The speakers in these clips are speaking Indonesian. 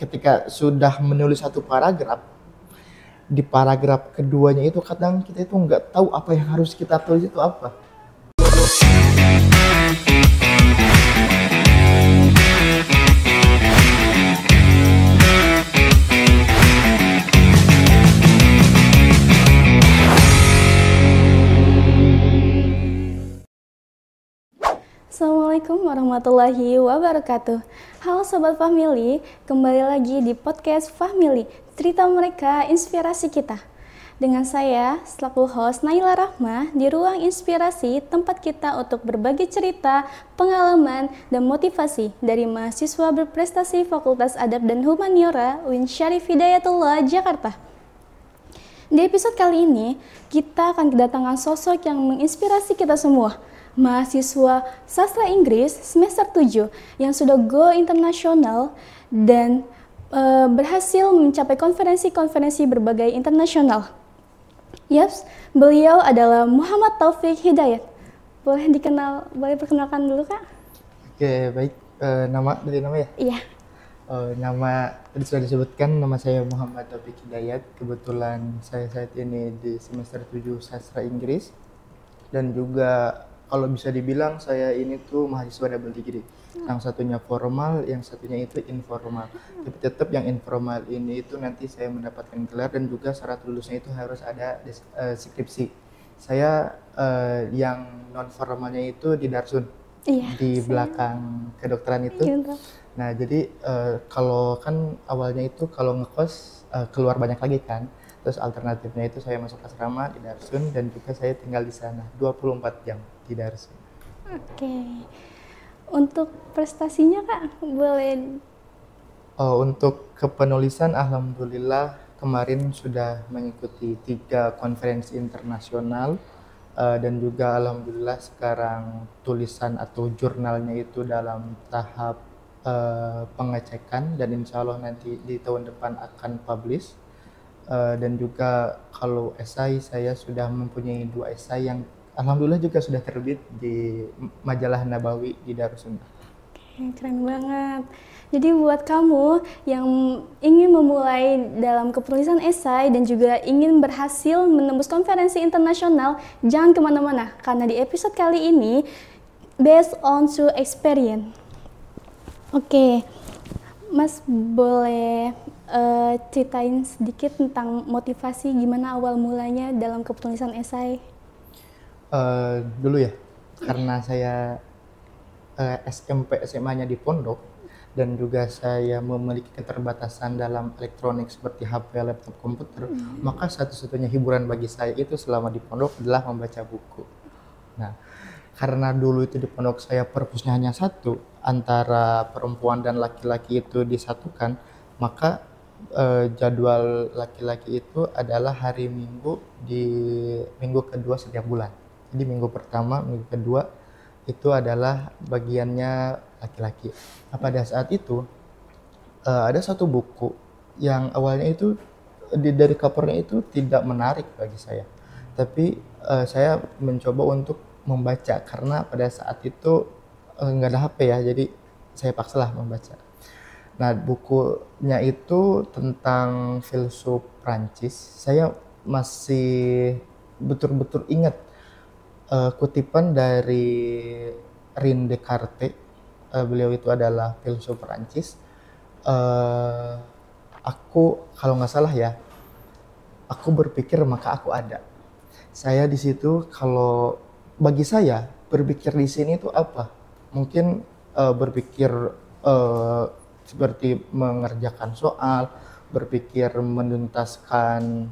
ketika sudah menulis satu paragraf, di paragraf keduanya itu kadang kita itu nggak tahu apa yang harus kita tulis itu apa. Assalamualaikum warahmatullahi wabarakatuh. Halo Sobat Fahmily, kembali lagi di podcast Fahmily, cerita mereka, inspirasi kita. Dengan saya, selaku host Naila Rahma, di ruang inspirasi, tempat kita untuk berbagi cerita, pengalaman, dan motivasi dari mahasiswa berprestasi Fakultas Adab dan Humaniora UIN Syarif Hidayatullah, Jakarta. Di episode kali ini, kita akan kedatangan sosok yang menginspirasi kita semua, mahasiswa sastra Inggris semester 7 yang sudah go internasional dan berhasil mencapai konferensi-konferensi berbagai internasional. Yaps, beliau adalah Muhammad Taufik Hidayat. Boleh perkenalkan dulu, Kak? Oke, baik. Nama ya? Iya. Nama tadi sudah disebutkan, nama saya Muhammad Taufik Hidayat. Kebetulan saya saat ini di semester 7 sastra Inggris, dan juga kalau bisa dibilang saya ini tuh mahasiswa double degree. Yang satunya formal, yang satunya itu informal. Tapi tetap yang informal ini itu nanti saya mendapatkan gelar, dan juga syarat lulusnya itu harus ada skripsi. Saya yang non formalnya itu di Darsun, di belakang kedokteran itu. Nah jadi kalau kan awalnya itu kalau ngekos keluar banyak lagi kan. Terus alternatifnya itu saya masuk asrama di Darsun, dan juga saya tinggal di sana 24 jam di Darsun. Oke. Untuk prestasinya, Kak, boleh? Untuk kepenulisan, alhamdulillah kemarin sudah mengikuti 3 konferensi internasional, dan juga alhamdulillah sekarang tulisan atau jurnalnya itu dalam tahap pengecekan, dan insya Allah nanti di tahun depan akan publish. Dan juga kalau esai, saya sudah mempunyai 2 esai yang alhamdulillah juga sudah terbit di majalah Nabawi di Darussunnah. Oke, keren banget. Jadi buat kamu yang ingin memulai dalam kepenulisan esai dan juga ingin berhasil menembus konferensi internasional, jangan kemana-mana, karena di episode kali ini based on true experience. Oke, Mas boleh ceritain sedikit tentang motivasi gimana awal mulanya dalam kepenulisan esai? Dulu ya, karena saya SMP SMA-nya di pondok, dan juga saya memiliki keterbatasan dalam elektronik seperti HP, laptop, komputer, maka satu-satunya hiburan bagi saya itu selama di pondok adalah membaca buku. Nah, karena dulu itu di pondok saya perpusnya hanya satu, antara perempuan dan laki-laki itu disatukan, maka jadwal laki-laki itu adalah hari Minggu di minggu kedua setiap bulan. Jadi minggu pertama, minggu kedua itu adalah bagiannya laki-laki. Nah, pada saat itu ada satu buku yang awalnya itu dari covernya itu tidak menarik bagi saya, tapi saya mencoba untuk membaca karena pada saat itu nggak ada HP ya, jadi saya paksalah membaca. Nah, bukunya itu tentang filsuf Prancis. Saya masih betul-betul ingat kutipan dari Rene Descartes. Beliau itu adalah filsuf Prancis. Aku kalau nggak salah ya, aku berpikir maka aku ada. Saya di situ, kalau bagi saya berpikir di sini itu apa? Mungkin berpikir seperti mengerjakan soal, berpikir menuntaskan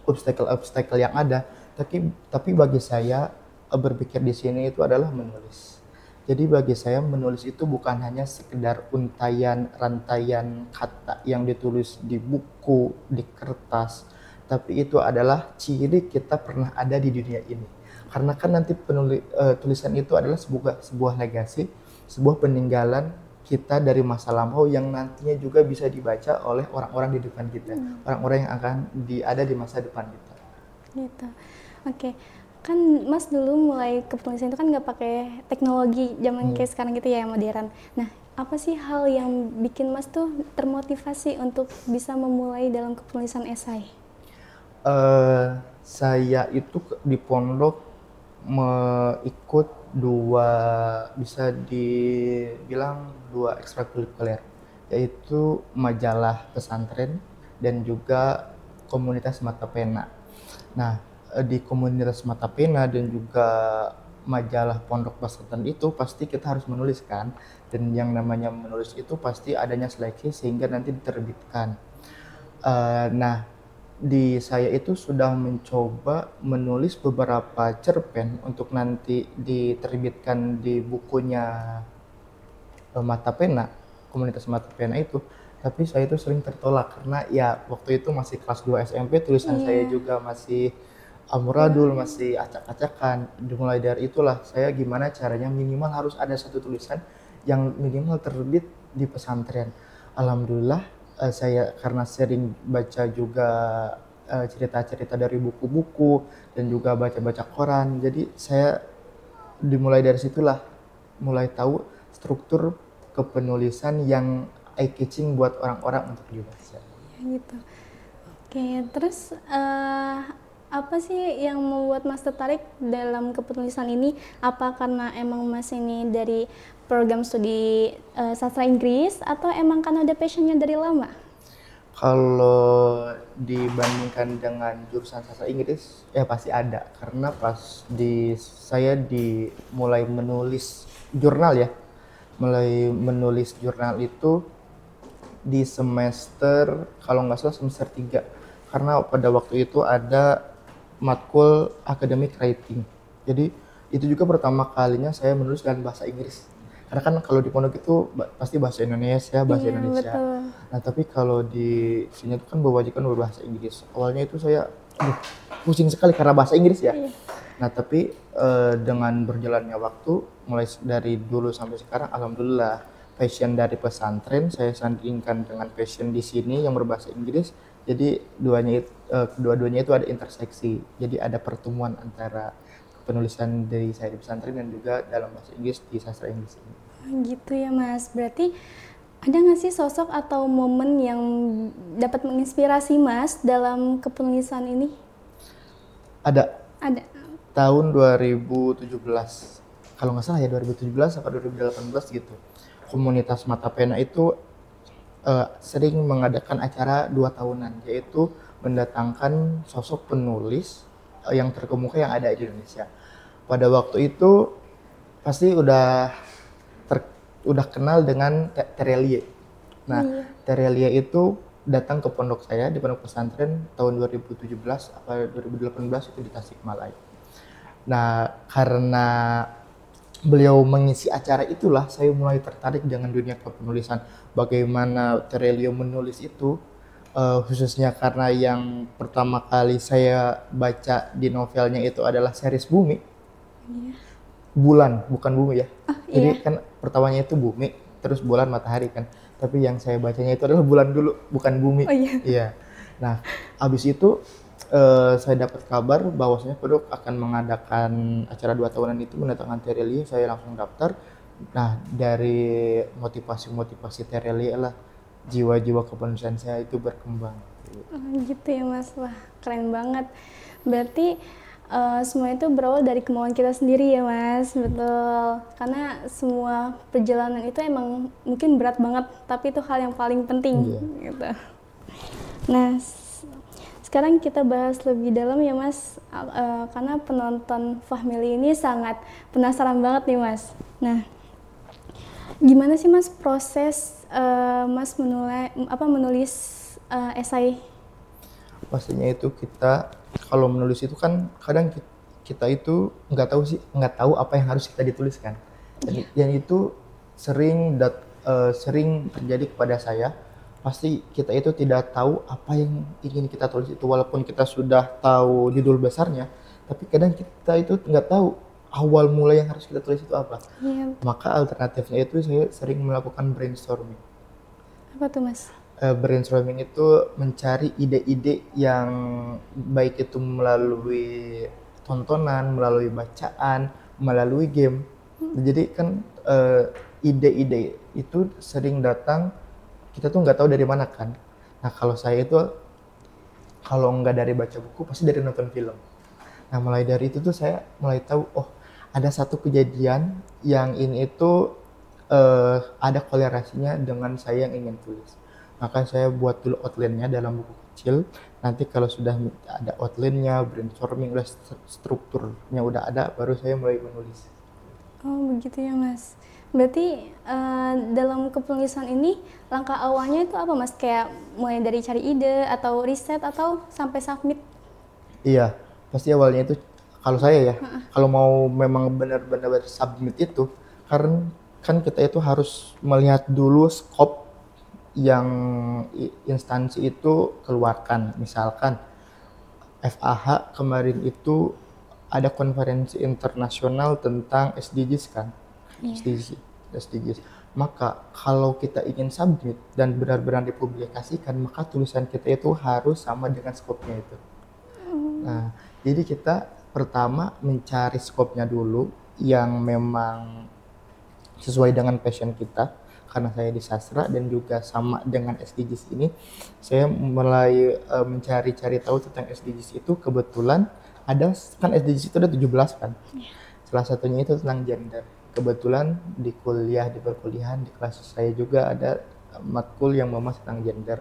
obstacle-obstacle yang ada. Tapi bagi saya berpikir di sini itu adalah menulis. Jadi bagi saya menulis itu bukan hanya sekedar untayan rantaian kata yang ditulis di buku, di kertas, tapi itu adalah ciri kita pernah ada di dunia ini. Karena kan nanti tulisan itu adalah sebuah legasi, sebuah peninggalan kita dari masa lampau yang nantinya juga bisa dibaca oleh orang-orang di depan kita, orang-orang yang akan ada di masa depan kita. Gitu. Oke, kan Mas dulu mulai kepenulisan itu kan nggak pakai teknologi zaman kayak sekarang gitu ya, yang modern. Nah, apa sih hal yang bikin Mas tuh termotivasi untuk bisa memulai dalam kepenulisan esai? Saya itu di pondok ikut dua, bisa dibilang dua ekstrakurikuler, yaitu majalah pesantren dan juga komunitas mata pena. Nah, di komunitas mata pena dan juga majalah pondok pesantren itu pasti kita harus menulis kan, dan yang namanya menulis itu pasti adanya seleksi sehingga nanti diterbitkan. Nah, di saya itu sudah mencoba menulis beberapa cerpen untuk nanti diterbitkan di bukunya mata pena, komunitas mata pena itu. Tapi saya itu sering tertolak karena ya waktu itu masih kelas 2 SMP, tulisan saya juga masih amburadul, masih acak-acakan. Dimulai dari itulah saya gimana caranya minimal harus ada satu tulisan yang minimal terbit di pesantren. Alhamdulillah saya karena sering baca juga cerita-cerita dari buku-buku dan juga baca-baca koran, jadi saya dimulai dari situlah mulai tahu struktur kepenulisan yang eye catching buat orang-orang untuk dibaca. Ya gitu. Oke, terus apa sih yang membuat Mas tertarik dalam kepenulisan ini? Apa karena emang Mas ini dari program studi sastra Inggris atau emang karena ada passionnya dari lama? Kalau dibandingkan dengan jurusan sastra Inggris, ya pasti ada. Karena pas saya mulai menulis jurnal ya, mulai menulis jurnal itu di semester, kalau nggak salah semester 3. Karena pada waktu itu ada matkul academic writing. Jadi itu juga pertama kalinya saya menulis dengan bahasa Inggris. Karena kan kalau di pondok itu pasti bahasa Indonesia. Betul. Nah, tapi kalau di sini itu kan diwajibkan berbahasa Inggris. Awalnya itu saya pusing sekali karena bahasa Inggris ya. Nah, tapi dengan berjalannya waktu, mulai dari dulu sampai sekarang, alhamdulillah passion dari pesantren saya sandingkan dengan passion di sini yang berbahasa Inggris. Jadi dua-duanya itu ada interseksi. Jadi ada pertemuan antara penulisan dari saya di pesantren dan juga dalam bahasa Inggris di sastra Inggris ini. Gitu ya Mas, berarti ada nggak sih sosok atau momen yang dapat menginspirasi Mas dalam kepenulisan ini? Ada. Ada. Tahun 2017, kalau nggak salah ya 2017 atau 2018 gitu. Komunitas Mata Pena itu sering mengadakan acara 2 tahunan, yaitu mendatangkan sosok penulis yang terkemuka yang ada di Indonesia. Pada waktu itu pasti udah kenal dengan Terelie. Nah, Terelie itu datang ke pondok saya di pondok pesantren tahun 2017 atau 2018 itu di Tasikmalaya. Nah, karena beliau mengisi acara itulah saya mulai tertarik dengan dunia kepenulisan. Bagaimana Terelie menulis itu, khususnya karena yang pertama kali saya baca di novelnya itu adalah series Bumi. Bulan, bukan bumi ya. Jadi kan pertamanya itu bumi, terus bulan, matahari kan. Tapi yang saya bacanya itu adalah bulan dulu, bukan bumi. Iya. Nah, habis itu saya dapat kabar bahwasanya pondok akan mengadakan acara 2 tahunan itu mendatangkan Terelie, saya langsung daftar. Nah, dari motivasi Terelie lah jiwa-jiwa kepenulisan saya itu berkembang. Gitu ya Mas, wah keren banget. Berarti semua itu berawal dari kemauan kita sendiri ya Mas, betul. Karena semua perjalanan itu emang mungkin berat banget, tapi itu hal yang paling penting gitu. Nah, sekarang kita bahas lebih dalam ya Mas, karena penonton Fahmily ini sangat penasaran banget nih Mas. Nah, gimana sih Mas proses Mas menulis esai? Pastinya itu kita kalau menulis itu kan kadang kita itu nggak tahu apa yang harus kita dituliskan. Dan itu sering terjadi kepada saya. Pasti kita itu tidak tahu apa yang ingin kita tulis itu, walaupun kita sudah tahu judul besarnya, tapi kadang kita itu nggak tahu awal mula yang harus kita tulis itu apa. Maka alternatifnya itu saya sering melakukan brainstorming. Apa tuh Mas? Brainstorming itu mencari ide-ide yang baik itu melalui tontonan, melalui bacaan, melalui game. Jadi kan ide-ide itu sering datang, kita tuh nggak tahu dari mana kan. Nah kalau saya itu kalau nggak dari baca buku pasti dari nonton film. Nah mulai dari itu tuh saya mulai tahu, oh ada satu kejadian yang ini itu ada kolerasinya dengan saya yang ingin tulis. Maka saya buat dulu outline-nya dalam buku kecil. Nanti kalau sudah ada outline-nya, brainstorming, udah strukturnya udah ada, baru saya mulai menulis. Oh begitu ya Mas. Berarti dalam kepenulisan ini langkah awalnya itu apa Mas? Kayak mulai dari cari ide atau riset atau sampai submit? Iya, pasti awalnya itu kalau saya ya, kalau mau memang benar-benar submit itu, karena kan kita itu harus melihat dulu scope yang instansi itu keluarkan. Misalkan FAH kemarin itu ada konferensi internasional tentang SDGs kan, SDGs, SDGs. Maka kalau kita ingin submit dan benar-benar dipublikasikan, maka tulisan kita itu harus sama dengan scope-nya itu. Nah, jadi kita pertama mencari scope-nya dulu yang memang sesuai dengan passion kita. Karena saya di sastra dan juga sama dengan SDGs ini, saya mulai mencari-cari tahu tentang SDGs itu. Kebetulan ada kan SDGs itu ada 17 kan. Salah satunya itu tentang gender. Kebetulan di perkuliahan di kelas saya juga ada matkul yang membahas tentang gender.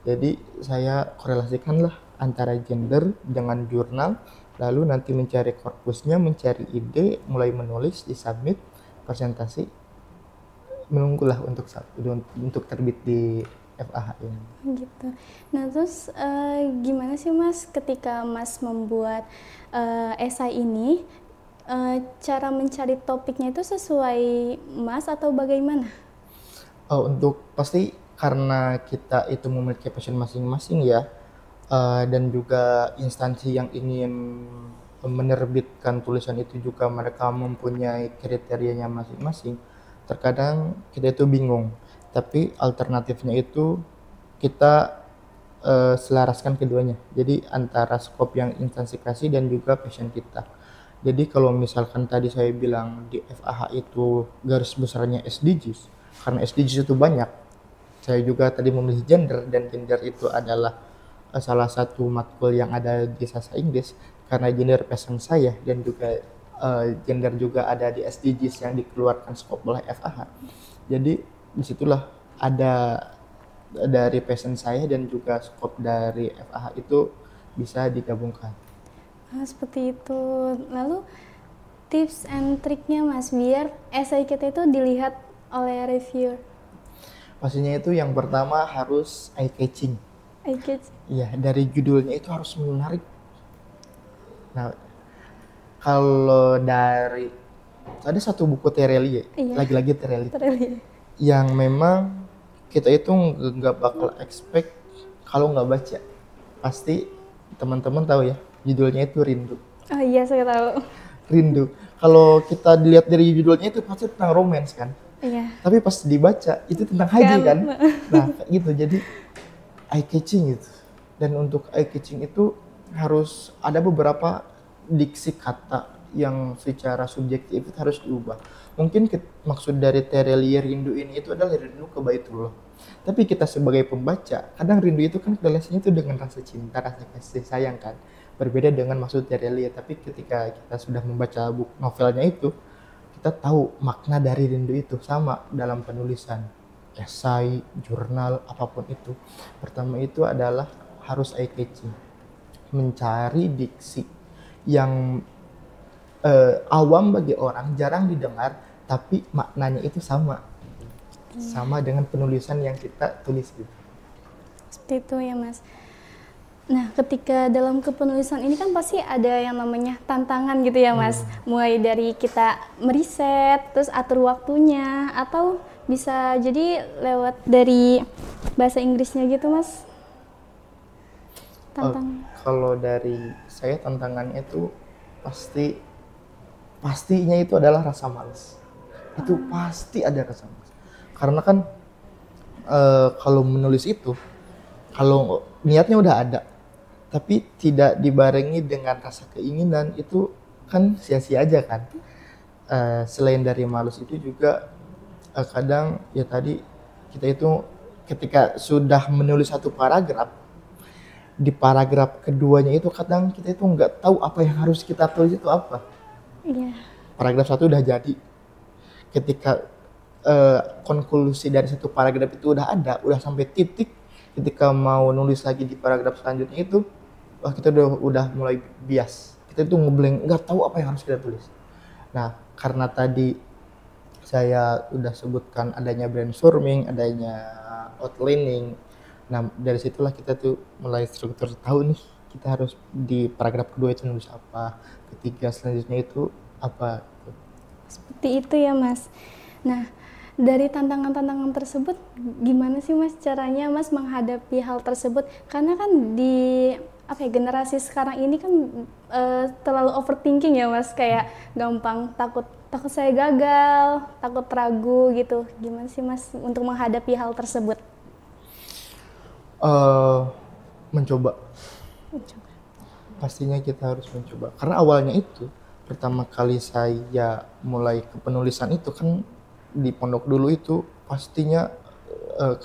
Jadi saya korelasikanlah antara gender dengan jurnal, lalu nanti mencari korpusnya, mencari ide, mulai menulis, disubmit, presentasi, menunggulah untuk terbit di FAH ini. Gitu. Nah terus gimana sih Mas ketika Mas membuat esai ini, cara mencari topiknya itu sesuai Mas atau bagaimana? Untuk pasti karena kita itu memiliki passion masing-masing ya, dan juga instansi yang ingin menerbitkan tulisan itu juga mereka mempunyai kriterianya masing-masing. Terkadang kita itu bingung, tapi alternatifnya itu kita selaraskan keduanya. Jadi antara skop yang instansi kasih dan juga passion kita. Jadi kalau misalkan tadi saya bilang di FAH itu garis besarnya SDGs, karena SDGs itu banyak. Saya juga tadi memilih gender, dan gender itu adalah salah satu matkul yang ada di sastra Inggris, karena gender passion saya, dan juga gender juga ada di SDGs yang dikeluarkan skop oleh FAH. Jadi disitulah ada dari passion saya dan juga skop dari FAH itu bisa digabungkan. Seperti itu. Lalu tips and triknya Mas biar esai kita itu dilihat oleh reviewer. Pastinya itu yang pertama harus eye catching. Eye catching. Iya, dari judulnya itu harus menarik. Nah, kalau dari ada satu buku Terelie, lagi-lagi Terelie, yang memang kita itu nggak bakal expect kalau nggak baca. Pasti teman-teman tahu ya, judulnya itu Rindu. Oh iya, saya tahu. Rindu. Kalau kita dilihat dari judulnya itu pasti tentang romance kan. Iya. Tapi pas dibaca itu tentang haji kan. Nah, gitu. Jadi eye catching gitu. Dan untuk eye catching itu harus ada beberapa diksi kata yang secara subjektif itu harus diubah. Mungkin maksud dari Terelie rindu ini itu adalah rindu ke Baitullah. Tapi kita sebagai pembaca, kadang rindu itu kan relasinya itu dengan rasa cinta, rasa kasih sayang kan. Berbeda dengan maksud Terelie. Tapi ketika kita sudah membaca buku novelnya itu, kita tahu makna dari rindu itu sama dalam penulisan. Esai, jurnal, apapun itu. Pertama itu adalah harus eye catching. Mencari diksi yang awam bagi orang, jarang didengar, tapi maknanya itu sama. Sama dengan penulisan yang kita tulis gitu. Seperti itu ya Mas. Nah, ketika dalam kepenulisan ini kan pasti ada yang namanya tantangan gitu ya Mas. Mulai dari kita meriset, terus atur waktunya, atau bisa jadi lewat dari bahasa Inggrisnya gitu Mas. Kalau dari saya tantangannya itu pastinya itu adalah rasa malas. Itu pasti ada rasa malas. Karena kan kalau menulis itu, kalau niatnya udah ada, tapi tidak dibarengi dengan rasa keinginan, itu kan sia-sia aja kan. selain dari malus itu juga kadang ya tadi kita itu ketika sudah menulis satu paragraf, di paragraf keduanya itu kadang kita itu nggak tahu apa yang harus kita tulis itu apa. Iya. Paragraf satu udah jadi, ketika konklusi dari satu paragraf itu udah ada, udah sampai titik, ketika mau nulis lagi di paragraf selanjutnya itu, wah kita udah mulai bias, kita itu ngeblank, nggak tahu apa yang harus kita tulis. Nah, karena tadi saya udah sebutkan adanya brainstorming, adanya outlining. Nah, dari situlah kita tuh mulai struktur, tahu nih kita harus di paragraf kedua itu nulis apa, ketiga selanjutnya itu apa. Seperti itu ya Mas. Nah, dari tantangan-tantangan tersebut, gimana sih Mas caranya Mas menghadapi hal tersebut? Karena kan di generasi sekarang ini kan terlalu overthinking ya Mas, kayak gampang takut saya gagal, takut ragu gitu. Gimana sih Mas untuk menghadapi hal tersebut? Mencoba. Pastinya kita harus mencoba. Karena awalnya itu pertama kali saya mulai ke penulisan itu kan di pondok dulu itu pastinya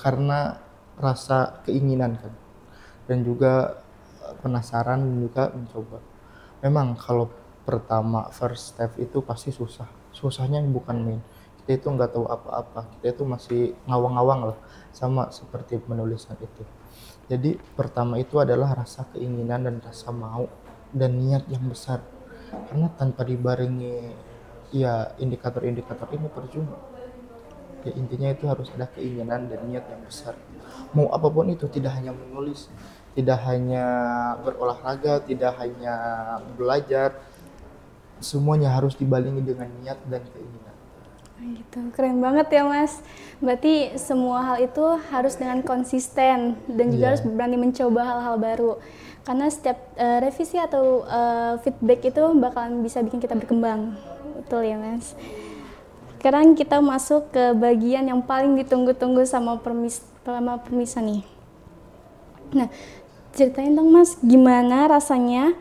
karena rasa keinginan kan, dan juga penasaran dan juga mencoba. Memang kalau pertama first step itu pasti susah. Susahnya bukan main. Kita itu nggak tahu apa-apa. Kita itu masih ngawang-ngawang lah, sama seperti penulisan itu. Jadi pertama itu adalah rasa keinginan dan rasa mau dan niat yang besar. Karena tanpa dibarengi ya indikator-indikator ini percuma. Ya intinya itu harus ada keinginan dan niat yang besar. Mau apapun itu, tidak hanya menulis, tidak hanya berolahraga, tidak hanya belajar, semuanya harus dibarengi dengan niat dan keinginan. Gitu, keren banget ya Mas. Berarti semua hal itu harus dengan konsisten dan juga harus berani mencoba hal-hal baru. Karena setiap revisi atau feedback itu bakalan bisa bikin kita berkembang. Betul ya Mas. Sekarang kita masuk ke bagian yang paling ditunggu-tunggu sama permisa nih. Nah, ceritain dong Mas, gimana rasanya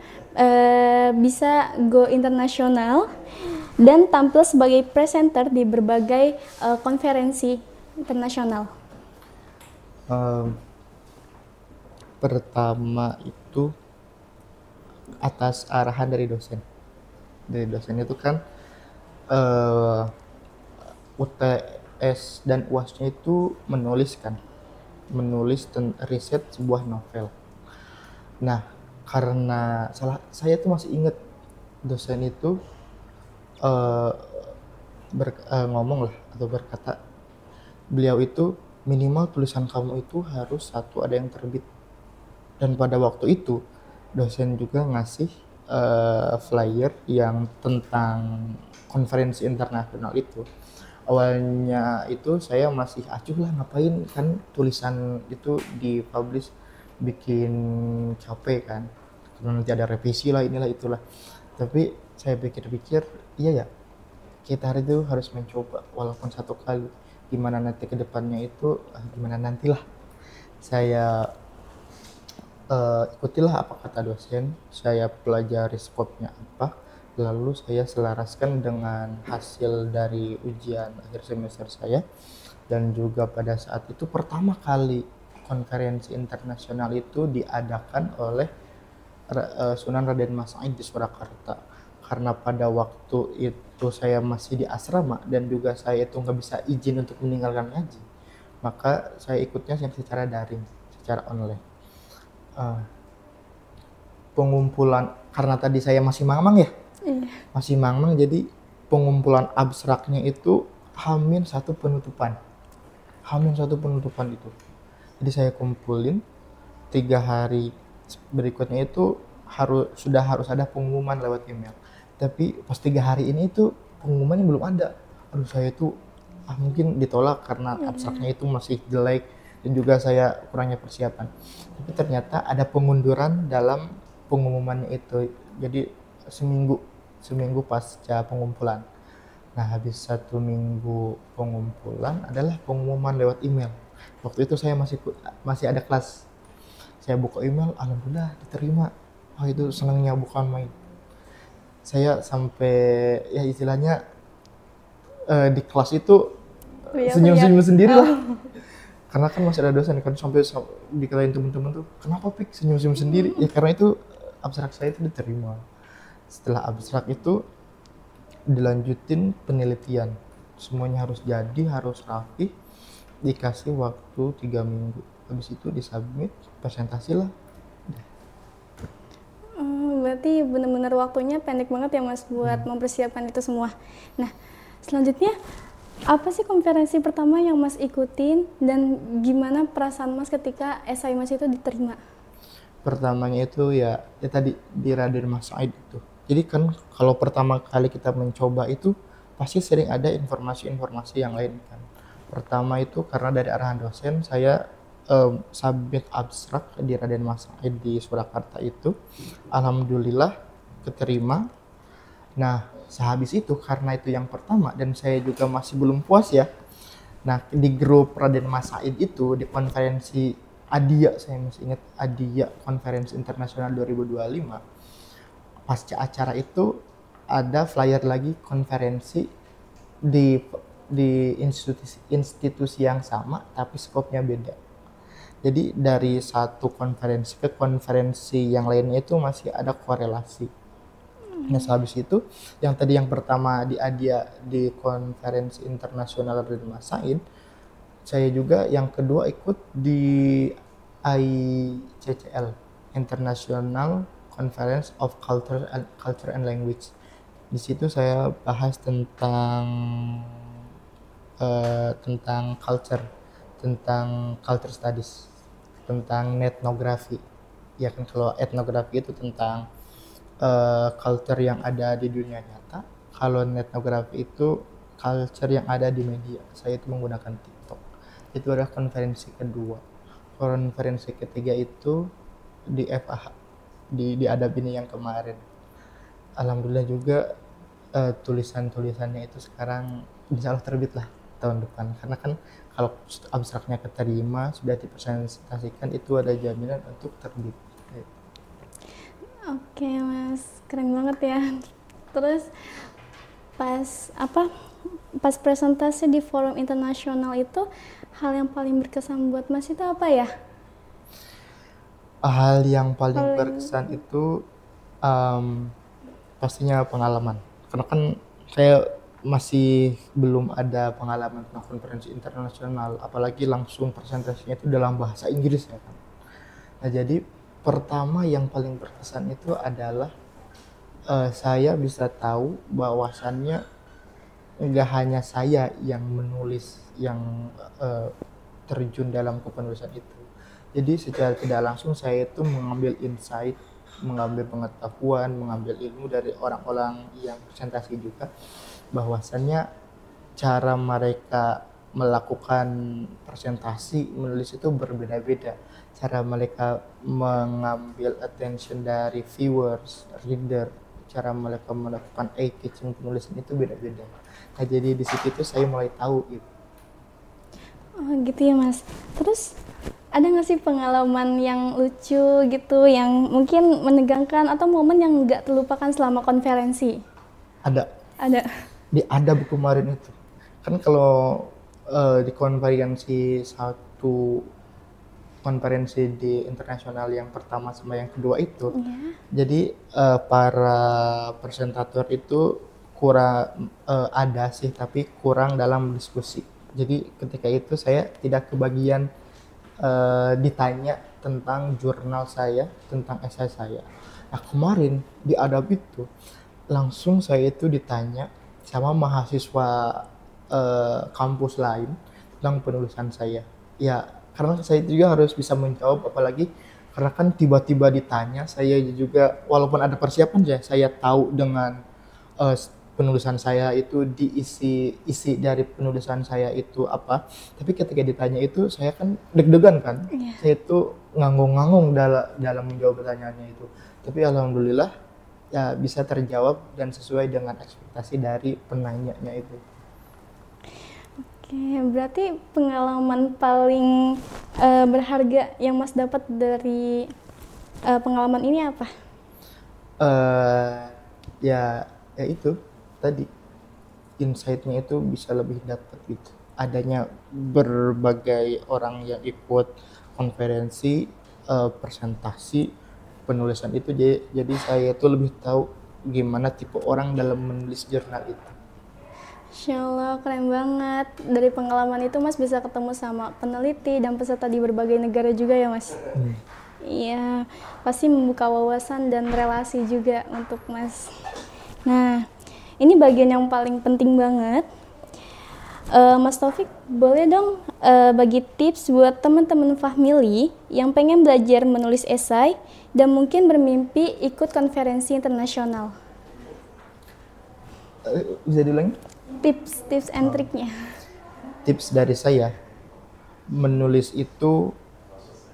bisa go internasional dan tampil sebagai presenter di berbagai konferensi internasional? Pertama itu atas arahan dari dosen. Dari dosen itu kan UTS dan UASnya itu menulis riset sebuah novel. Nah, karena saya tuh masih inget dosen itu ngomong lah atau berkata, beliau itu minimal tulisan kamu itu harus satu ada yang terbit. Dan pada waktu itu dosen juga ngasih flyer yang tentang konferensi internasional itu. Awalnya itu saya masih acuh lah, ngapain kan tulisan itu dipublish, bikin capek kan, karena nanti ada revisi lah inilah itulah. Tapi saya pikir-pikir, iya ya, kita hari itu harus mencoba walaupun satu kali. Gimana nanti ke depannya itu gimana nantilah. Saya ikutilah apa kata dosen, saya pelajari skopnya apa, lalu saya selaraskan dengan hasil dari ujian akhir semester saya. Dan juga pada saat itu pertama kali konferensi internasional itu diadakan oleh Sunan Raden Mas Said di Surakarta. Karena pada waktu itu saya masih di asrama dan juga saya itu nggak bisa izin untuk meninggalkan ngaji, maka saya ikutnya secara daring, secara online. Pengumpulan, karena tadi saya masih mangmang ya, masih mangmang, jadi pengumpulan abstraknya itu Hamin satu penutupan itu. Jadi saya kumpulin 3 hari berikutnya itu sudah harus ada pengumuman lewat email. Tapi pas 3 hari ini itu pengumumannya belum ada. Aduh, saya itu mungkin ditolak karena abstraknya itu masih jelek dan juga saya kurangnya persiapan. Tapi ternyata ada pengunduran dalam pengumumannya itu. Jadi seminggu pasca pengumpulan. Nah, habis 1 minggu pengumpulan adalah pengumuman lewat email. Waktu itu saya masih ada kelas. Saya buka email, alhamdulillah diterima. Itu senangnya bukan main. Saya sampai ya istilahnya di kelas itu senyum-senyum sendiri lah. Karena kan masih ada dosen kan sampai dikirain teman-teman tuh, kenapa Pik senyum-senyum sendiri? Ya karena itu abstrak saya itu diterima. Setelah abstrak itu dilanjutin penelitian. Semuanya harus jadi, harus rapi, dikasih waktu 3 minggu. Habis itu disubmit, presentasi lah. Berarti benar-benar waktunya pendek banget ya Mas buat mempersiapkan itu semua. Nah, selanjutnya apa sih konferensi pertama yang Mas ikutin dan gimana perasaan Mas ketika esai Mas itu diterima? Pertamanya itu ya tadi di Raden Mas Said itu. Jadi kan kalau pertama kali kita mencoba itu pasti sering ada informasi-informasi yang lain kan. Pertama itu karena dari arahan dosen saya submit abstrak di Raden Mas Said di Surakarta itu. Alhamdulillah keterima. Nah, sehabis itu karena itu yang pertama dan saya juga masih belum puas ya. Nah, di grup Raden Mas Said itu di konferensi ADIA, saya masih ingat ADIA Konferensi Internasional 2025. Pasca acara itu ada flyer lagi konferensi di institusi yang sama tapi skopnya beda. Jadi dari satu konferensi ke konferensi yang lainnya itu masih ada korelasi. Nah, sehabis itu yang tadi yang pertama di ADIA di Konferensi Internasional Raden Mas Said, saya juga yang kedua ikut di ICCL, International Conference of Culture and Language. Di situ saya bahas tentang culture studies, tentang etnografi. Ya kan kalau etnografi itu tentang culture yang ada di dunia nyata. Kalau etnografi itu culture yang ada di media. Saya itu menggunakan TikTok. Itu adalah konferensi kedua. Konferensi ketiga itu di FAH, di Adab ini yang kemarin. Alhamdulillah juga tulisan-tulisannya itu sekarang insya Allah terbit lah tahun depan. Karena kan kalau abstraknya keterima sudah dipresentasikan itu ada jaminan untuk terbit. Oke Mas, keren banget ya. Terus pas presentasi di forum internasional itu hal yang paling berkesan buat Mas itu apa ya? Hal yang paling berkesan itu pastinya pengalaman. Karena kan saya masih belum ada pengalaman tentang konferensi internasional, apalagi langsung presentasinya itu dalam bahasa Inggris ya kan. Nah, jadi pertama yang paling berkesan itu adalah saya bisa tahu bahwasannya nggak hanya saya yang menulis yang terjun dalam kepenulisan itu. Jadi secara tidak langsung saya itu mengambil insight, mengambil pengetahuan, mengambil ilmu dari orang-orang yang presentasi juga, bahwasannya cara mereka melakukan presentasi menulis itu berbeda-beda. Cara mereka mengambil attention dari viewers, reader, cara mereka melakukan eye-catching penulisan itu beda-beda. Nah, jadi di situ tuh saya mulai tahu gitu. Oh gitu ya Mas. Terus ada nggak sih pengalaman yang lucu gitu, yang mungkin menegangkan atau momen yang nggak terlupakan selama konferensi? Ada. Ada. Ada buku kemarin itu. Kan kalau di konferensi satu konferensi di internasional yang pertama sama yang kedua itu, jadi para presentator itu kurang ada sih tapi kurang dalam diskusi. Jadi ketika itu saya tidak kebagian ditanya tentang jurnal saya, tentang esai saya. Nah, kemarin di Adab itu langsung saya itu ditanya sama mahasiswa kampus lain tentang penulisan saya. Ya, karena saya juga harus bisa menjawab, apalagi karena kan tiba-tiba ditanya, saya juga walaupun ada persiapan saya tahu dengan penulisan saya itu isi dari penulisan saya itu apa, tapi ketika ditanya itu saya kan deg-degan kan. Saya itu nganggung-nganggung dalam menjawab pertanyaannya itu, tapi alhamdulillah ya bisa terjawab dan sesuai dengan ekspektasi dari penanyanya itu. Oke, berarti pengalaman paling berharga yang Mas dapat dari pengalaman ini apa? Ya itu tadi insight-nya itu bisa lebih dapat gitu. Adanya berbagai orang yang ikut konferensi, presentasi, penulisan itu, jadi saya itu lebih tahu gimana tipe orang dalam menulis jurnal itu. Insya Allah, keren banget. Dari pengalaman itu Mas bisa ketemu sama peneliti dan peserta di berbagai negara juga ya Mas? Iya, pasti membuka wawasan dan relasi juga untuk Mas. Nah, ini bagian yang paling penting banget. Mas Taufik, boleh dong bagi tips buat teman-teman Fahmili yang pengen belajar menulis esai dan mungkin bermimpi ikut konferensi internasional. Bisa diulangi? Tips and triknya. Tips dari saya, menulis itu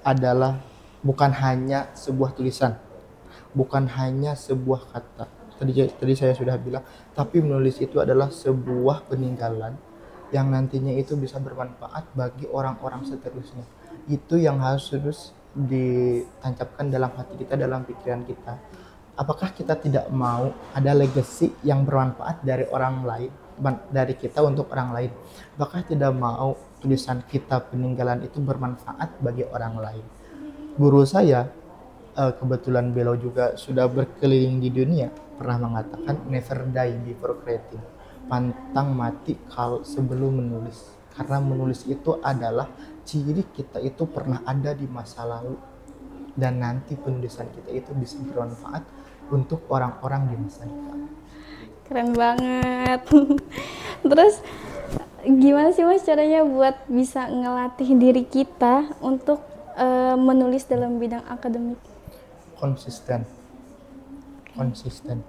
adalah bukan hanya sebuah tulisan, bukan hanya sebuah kata. Tadi saya sudah bilang, tapi menulis itu adalah sebuah peninggalan yang nantinya itu bisa bermanfaat bagi orang-orang seterusnya. Itu yang harus terus ditancapkan dalam hati kita, dalam pikiran kita. Apakah kita tidak mau ada legacy yang bermanfaat dari orang lain, dari kita untuk orang lain? Apakah tidak mau tulisan kita, peninggalan itu bermanfaat bagi orang lain? Guru saya, kebetulan beliau juga sudah berkeliling di dunia, pernah mengatakan never die before creating, pantang mati kalau sebelum menulis, karena menulis itu adalah ciri kita itu pernah ada di masa lalu dan nanti penulisan kita itu bisa bermanfaat untuk orang-orang di masa depan. Keren banget. Terus gimana sih Mas caranya buat bisa ngelatih diri kita untuk menulis dalam bidang akademik? Konsisten 30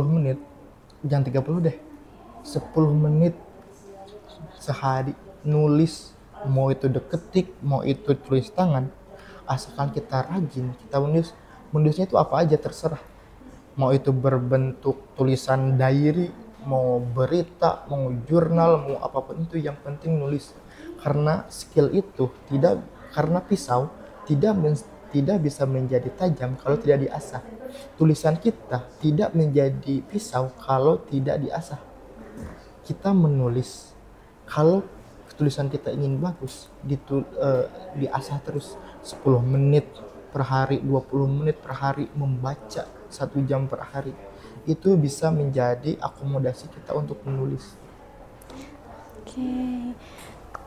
menit, jangan 30 deh, 10 menit sehari nulis, mau itu deketik, mau itu tulis tangan, asalkan kita rajin, kita menulisnya itu apa aja terserah, mau itu berbentuk tulisan diary, mau berita, mau jurnal, mau apapun itu, yang penting nulis. Karena skill itu karena pisau tidak bisa menjadi tajam kalau tidak diasah. Tulisan kita tidak menjadi pisau kalau tidak diasah. Kita menulis, kalau tulisan kita ingin bagus, diasah terus 10 menit per hari, 20 menit per hari, membaca 1 jam per hari. Itu bisa menjadi akomodasi kita untuk menulis. Oke.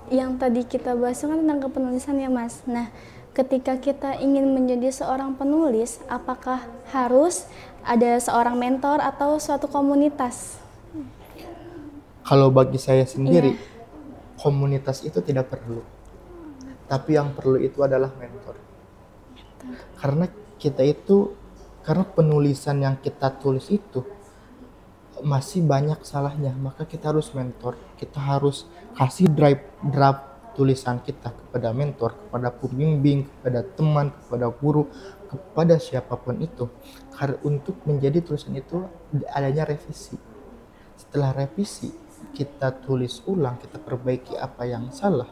Yang tadi kita bahas kan tentang kepenulisan ya Mas. Nah, ketika kita ingin menjadi seorang penulis, apakah harus ada seorang mentor atau suatu komunitas? Kalau bagi saya sendiri, komunitas itu tidak perlu. Tapi yang perlu itu adalah mentor. Karena penulisan yang kita tulis itu masih banyak salahnya, maka kita harus mentor. Kita harus kasih draft tulisan kita kepada mentor, kepada pembimbing, kepada teman, kepada guru, kepada siapapun itu, karena untuk menjadi tulisan itu adanya revisi. Setelah revisi, kita tulis ulang, kita perbaiki apa yang salah,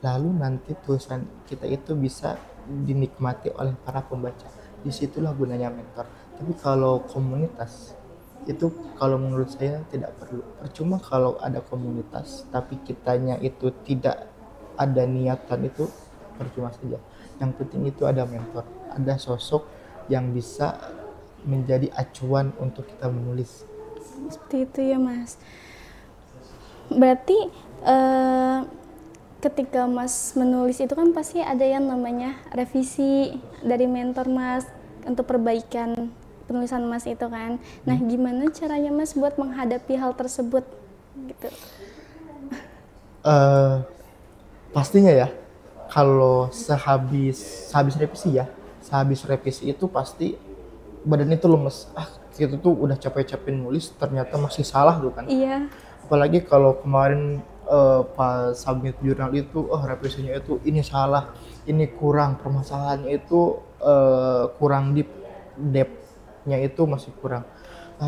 lalu nanti tulisan kita itu bisa dinikmati oleh para pembaca. Disitulah gunanya mentor. Tapi kalau komunitas itu, kalau menurut saya tidak perlu. Percuma kalau ada komunitas tapi kitanya itu tidak ada niatan, itu percuma saja. Yang penting itu ada mentor, ada sosok yang bisa menjadi acuan untuk kita menulis. Seperti itu ya Mas. Berarti ketika Mas menulis itu kan pasti ada yang namanya revisi dari mentor Mas untuk perbaikan penulisan Mas itu kan. Nah, gimana caranya Mas buat menghadapi hal tersebut gitu? Pastinya ya, kalau sehabis revisi itu pasti badan itu lemes. Kita tuh udah capek-capek nulis, ternyata masih salah tuh kan. Iya. Apalagi kalau kemarin pas submit jurnal itu, revisinya itu ini salah, ini kurang, permasalahannya itu kurang depth-nya itu masih kurang.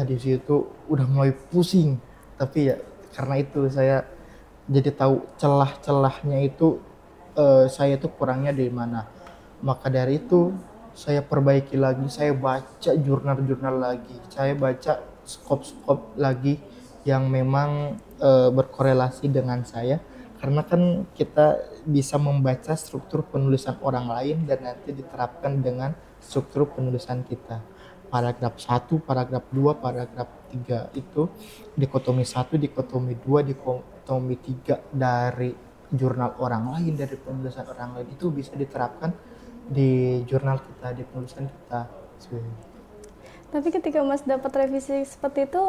Di situ udah mulai pusing. Tapi ya karena itu saya jadi tahu celah-celahnya itu, saya itu kurangnya dari mana. Maka dari itu saya perbaiki lagi, saya baca jurnal-jurnal lagi, saya baca skop-skop lagi yang memang berkorelasi dengan saya, karena kan kita bisa membaca struktur penulisan orang lain dan nanti diterapkan dengan struktur penulisan kita. Paragraf 1, paragraf 2, paragraf 3 itu dikotomi 1, dikotomi 2, dikotomi 3 dari jurnal orang lain, dari penulisan orang lain itu bisa diterapkan di jurnal kita, di penulisan kita. Tapi ketika Mas dapat revisi seperti itu,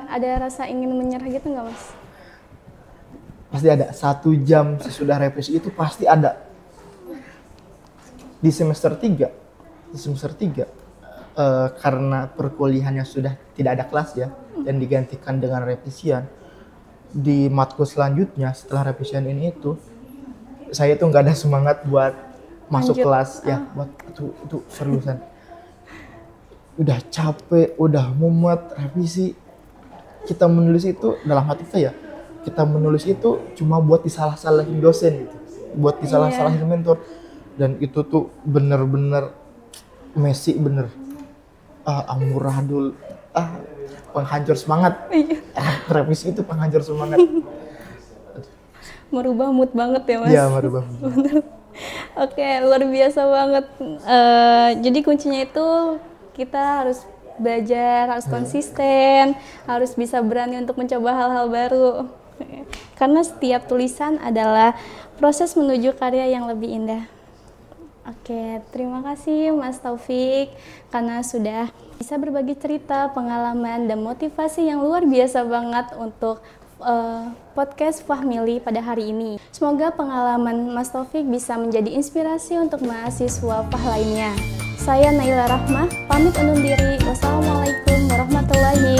ada rasa ingin menyerah gitu nggak, Mas? Pasti ada. 1 jam sesudah revisi itu pasti ada. Di semester 3 karena perkuliahannya sudah tidak ada kelas ya, dan digantikan dengan revisian. Di matkul selanjutnya setelah revisian ini itu, saya tuh nggak ada semangat buat masuk kelas ya, buat itu seriusan. Udah capek, udah mumet revisi. Kita menulis itu dalam hati saya, kita menulis itu cuma buat disalah-salahin dosen gitu, buat disalah-salahin mentor, dan itu tuh bener-bener Messi bener. Amburadul, penghancur semangat. Revisi itu penghancur semangat. Merubah mood banget ya, Mas? Iya, merubah mood. Oke, luar biasa banget. Jadi kuncinya itu kita harus belajar, harus konsisten, harus bisa berani untuk mencoba hal-hal baru. Karena setiap tulisan adalah proses menuju karya yang lebih indah. Oke, terima kasih Mas Taufik karena sudah bisa berbagi cerita, pengalaman, dan motivasi yang luar biasa banget untuk podcast Fahmili pada hari ini. Semoga pengalaman Mas Taufik bisa menjadi inspirasi untuk mahasiswa Fah lainnya. Saya Naila Rahmah, pamit undur diri. Wassalamualaikum warahmatullahi